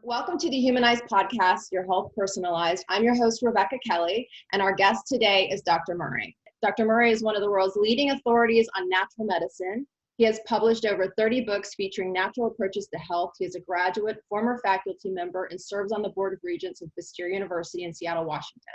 Welcome to the Humanized Podcast, Your Health Personalized. I'm your host, Rebecca Kelly, and our guest today is Dr. Murray. Dr. Murray is one of the world's leading authorities on natural medicine. He has published over 30 books featuring natural approaches to health. He is a graduate, former faculty member, and serves on the Board of Regents of Bastyr University in Seattle, Washington.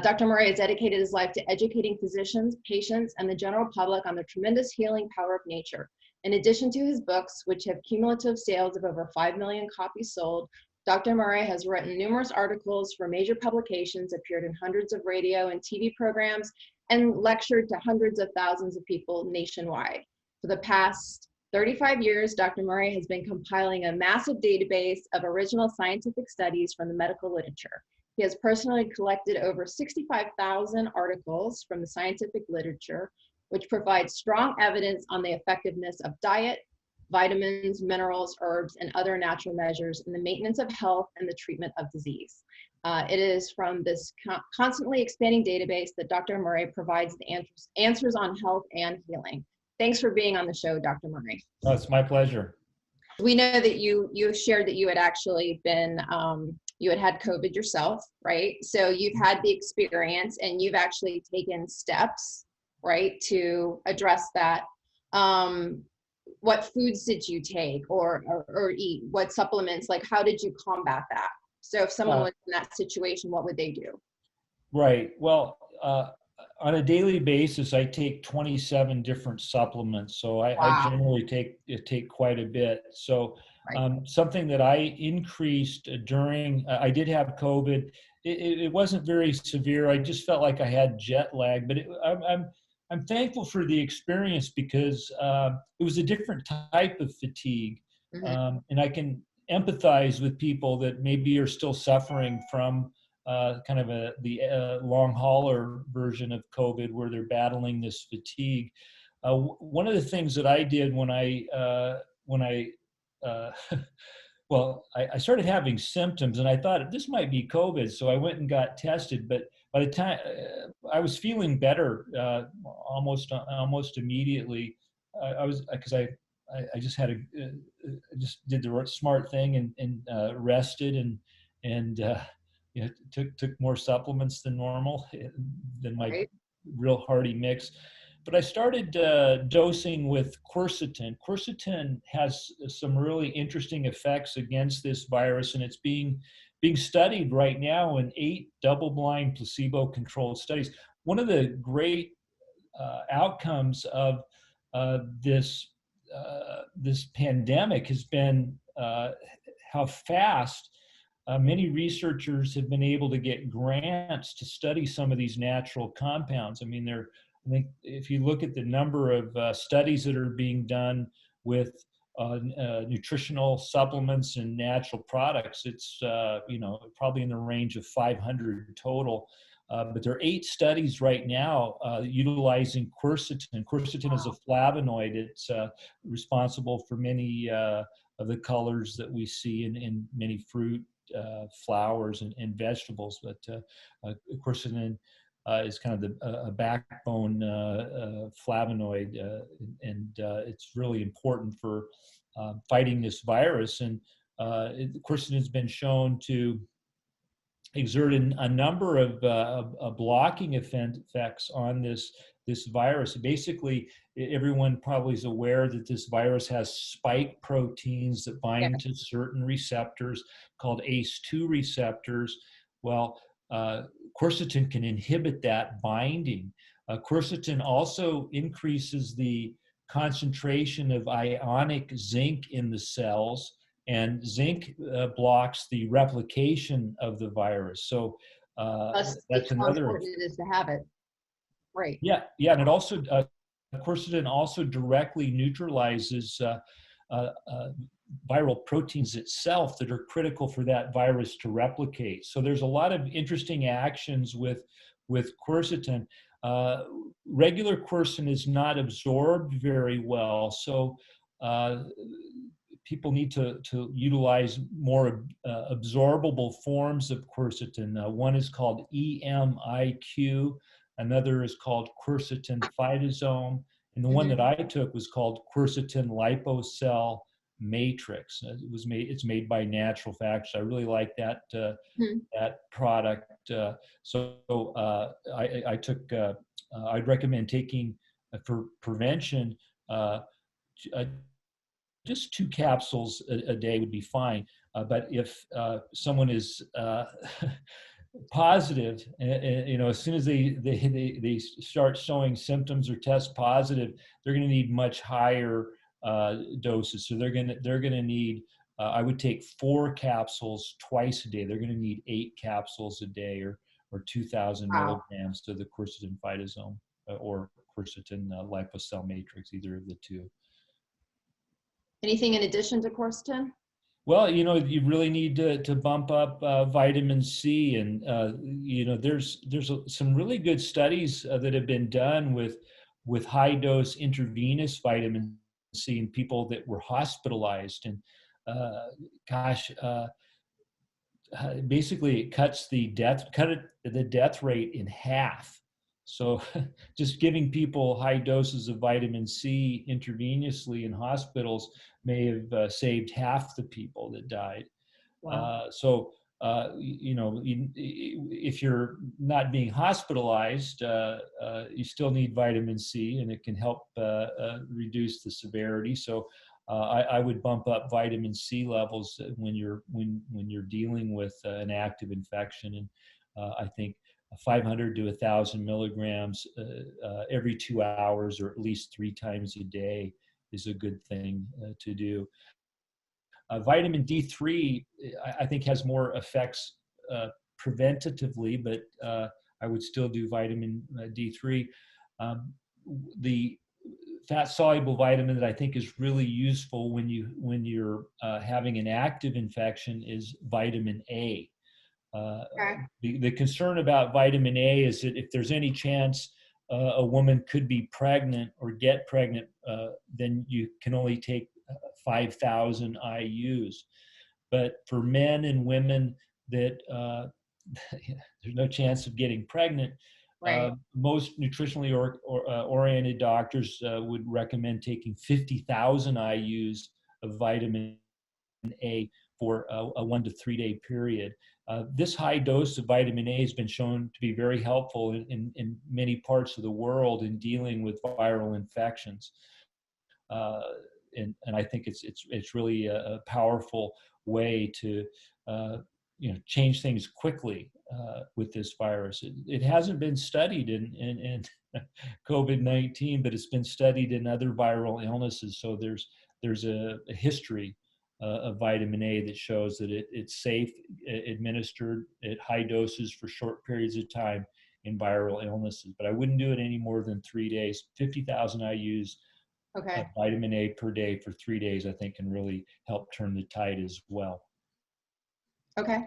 Dr. Murray has dedicated his life to educating physicians, patients, and the general public on the tremendous healing power of nature. In addition to his books, which have cumulative sales of over 5 million copies sold, Dr. Murray has written numerous articles for major publications, appeared in hundreds of radio and TV programs, and lectured to hundreds of thousands of people nationwide. For the past 35 years, Dr. Murray has been compiling a massive database of original scientific studies from the medical literature. He has personally collected over 65,000 articles from the scientific literature, which provides strong evidence on the effectiveness of diet, vitamins, minerals, herbs, and other natural measures in the maintenance of health and the treatment of disease. It is from this constantly expanding database that Dr. Murray provides the answers on health and healing. Thanks for being on the show, Dr. Murray. Oh, it's my pleasure. We know that you shared that you had actually been, you had COVID yourself, right? So you've had the experience and you've actually taken steps, right, to address that. What foods did you take or eat? What supplements, like how did you combat that? So if someone was in that situation, what would they do? Right. Well, on a daily basis, I take 27 different supplements. So I generally take quite a bit. So something that I increased during, I did have COVID. It wasn't very severe. I just felt like I had jet lag, but I'm thankful for the experience because it was a different type of fatigue. Mm-hmm. And I can empathize with people that maybe are still suffering from kind of the long hauler version of COVID where they're battling this fatigue. One of the things that I did when I I started having symptoms and I thought this might be COVID. So I went and got tested, but by the time I was feeling better almost immediately, I just just did the smart thing and rested and took more supplements than normal than my real hearty mix. But I started dosing with quercetin. Quercetin has some really interesting effects against this virus, and it's being studied right now in 8 double-blind placebo-controlled studies. One of the great outcomes of this pandemic has been how fast many researchers have been able to get grants to study some of these natural compounds. I mean, I think if you look at the number of studies that are being done with nutritional supplements and natural products, it's probably in the range of 500 total. But there are 8 studies right now utilizing quercetin. Quercetin is a flavonoid. It's responsible for many of the colors that we see in many fruit, flowers, and vegetables. But quercetin is kind of a backbone flavonoid, and it's really important for fighting this virus. And quercetin has been shown to exert a number of blocking effects on this virus. Basically, everyone probably is aware that this virus has spike proteins that bind to certain receptors called ACE2 receptors. Well, quercetin can inhibit that binding. Quercetin also increases the concentration of ionic zinc in the cells, and zinc blocks the replication of the virus. So that's another. Important it is to have it. Right. Yeah, and it also quercetin also directly neutralizes viral proteins itself that are critical for that virus to replicate. So there's a lot of interesting actions with quercetin. Regular quercetin is not absorbed very well, so people need to utilize more absorbable forms of quercetin. One is called EMIQ, another is called quercetin phytosome, and the one that I took was called quercetin liposol Matrix. It's made by Natural Factors. I really like that Hmm. that product. I took. I'd recommend taking for prevention. Uh, just 2 capsules a day would be fine. But if someone is positive, as soon as they start showing symptoms or test positive, they're going to need much higher doses. So they're going to need. I would take 4 capsules twice a day. They're going to need 8 capsules a day, or 2,000 Wow. milligrams of the quercetin phytosome or quercetin liposol matrix, either of the two. Anything in addition to quercetin? Well, you really need to bump up vitamin C, and there's some really good studies that have been done with high dose intravenous vitamin C in people that were hospitalized, and uh, gosh, basically it cuts the death rate in half. So just giving people high doses of vitamin C intravenously in hospitals may have saved half the people that died. Wow. If you're not being hospitalized, you still need vitamin C, and it can help reduce the severity. So I would bump up vitamin C levels when you're dealing with an active infection, and I think 500 to 1,000 milligrams every 2 hours, or at least 3 times a day, is a good thing to do. Vitamin D3, I think, has more effects preventatively, but I would still do vitamin D3. The fat soluble vitamin that I think is really useful when you're having an active infection is vitamin A. Okay. The concern about vitamin A is that if there's any chance a woman could be pregnant or get pregnant, then you can only take 5,000 IUs. But for men and women that there's no chance of getting pregnant, Right. most nutritionally oriented doctors would recommend taking 50,000 IUs of vitamin A for a 1 to 3 day period. This high dose of vitamin A has been shown to be very helpful in many parts of the world in dealing with viral infections. Uh, and I think it's really a powerful way to change things quickly with this virus. It hasn't been studied in COVID-19, but it's been studied in other viral illnesses. So there's a history of vitamin A that shows that it's safe, administered at high doses for short periods of time in viral illnesses. But I wouldn't do it any more than 3 days. 50,000 IUs Okay. vitamin A per day for 3 days, I think, can really help turn the tide as well. Okay.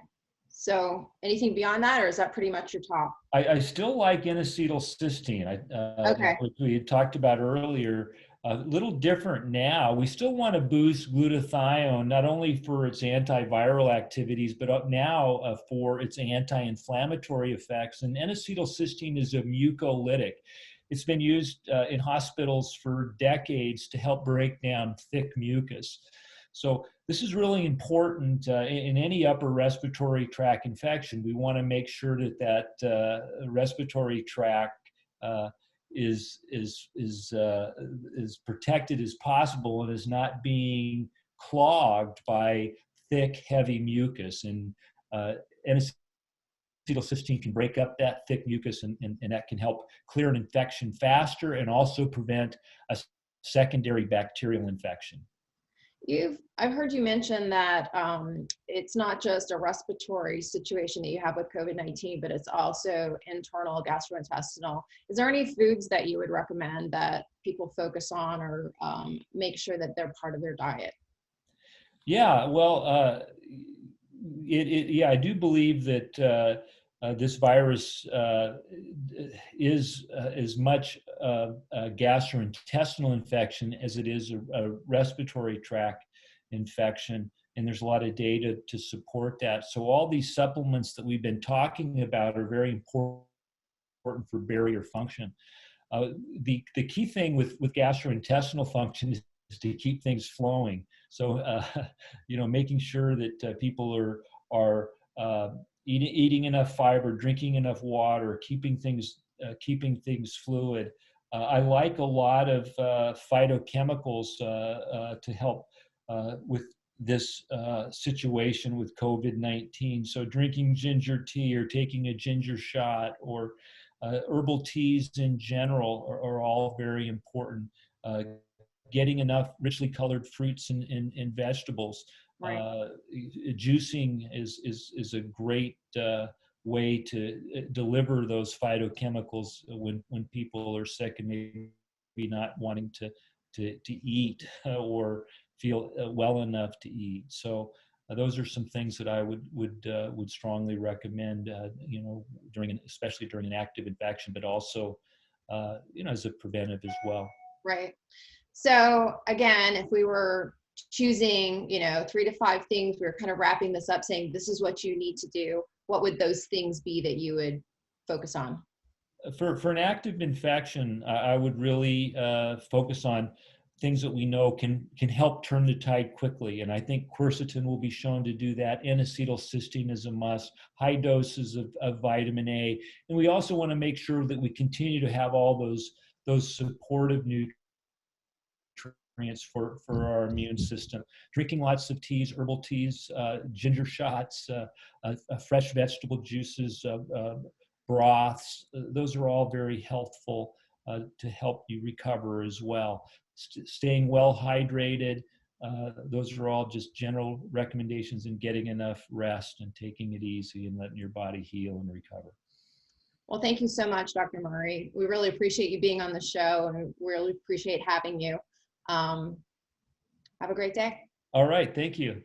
So anything beyond that, or is that pretty much your top? I still like N-acetylcysteine, Okay. which we had talked about earlier. A little different now. We still want to boost glutathione, not only for its antiviral activities, but now for its anti-inflammatory effects. And N-acetylcysteine is a mucolytic. It's been used in hospitals for decades to help break down thick mucus. So this is really important in any upper respiratory tract infection. We want to make sure that respiratory tract is protected as possible and is not being clogged by thick, heavy mucus. And N-acetylcysteine can break up that thick mucus, and that can help clear an infection faster and also prevent a secondary bacterial infection. I've heard you mention that it's not just a respiratory situation that you have with COVID-19, but it's also internal gastrointestinal. Is there any foods that you would recommend that people focus on or make sure that they're part of their diet? Yeah, well, I do believe that this virus is as much a gastrointestinal infection as it is a respiratory tract infection, and there's a lot of data to support that. So all these supplements that we've been talking about are very important for barrier function. The key thing with gastrointestinal function to keep things flowing. So, making sure that people are eating enough fiber, drinking enough water, keeping things fluid. I like a lot of phytochemicals to help with this situation with COVID-19. So drinking ginger tea or taking a ginger shot or herbal teas in general are all very important. Getting enough richly colored fruits and vegetables. Right. Juicing is a great way to deliver those phytochemicals when people are sick and maybe not wanting to eat or feel well enough to eat. So those are some things that I would strongly recommend. Especially during an active infection, but also as a preventive as well. Right. So again, if we were choosing, 3 to 5 things, we were kind of wrapping this up saying this is what you need to do. What would those things be that you would focus on? For an active infection, I would really focus on things that we know can help turn the tide quickly, and I think quercetin will be shown to do that. N-acetylcysteine is a must. High doses of vitamin A, and we also want to make sure that we continue to have all those supportive nutrients for our immune system. Drinking lots of teas, herbal teas, ginger shots, fresh vegetable juices, broths. Those are all very helpful to help you recover as well. Staying well hydrated. Those are all just general recommendations, in getting enough rest and taking it easy and letting your body heal and recover. Well, thank you so much, Dr. Murray. We really appreciate you being on the show, and we really appreciate having you. Have a great day. All right. Thank you.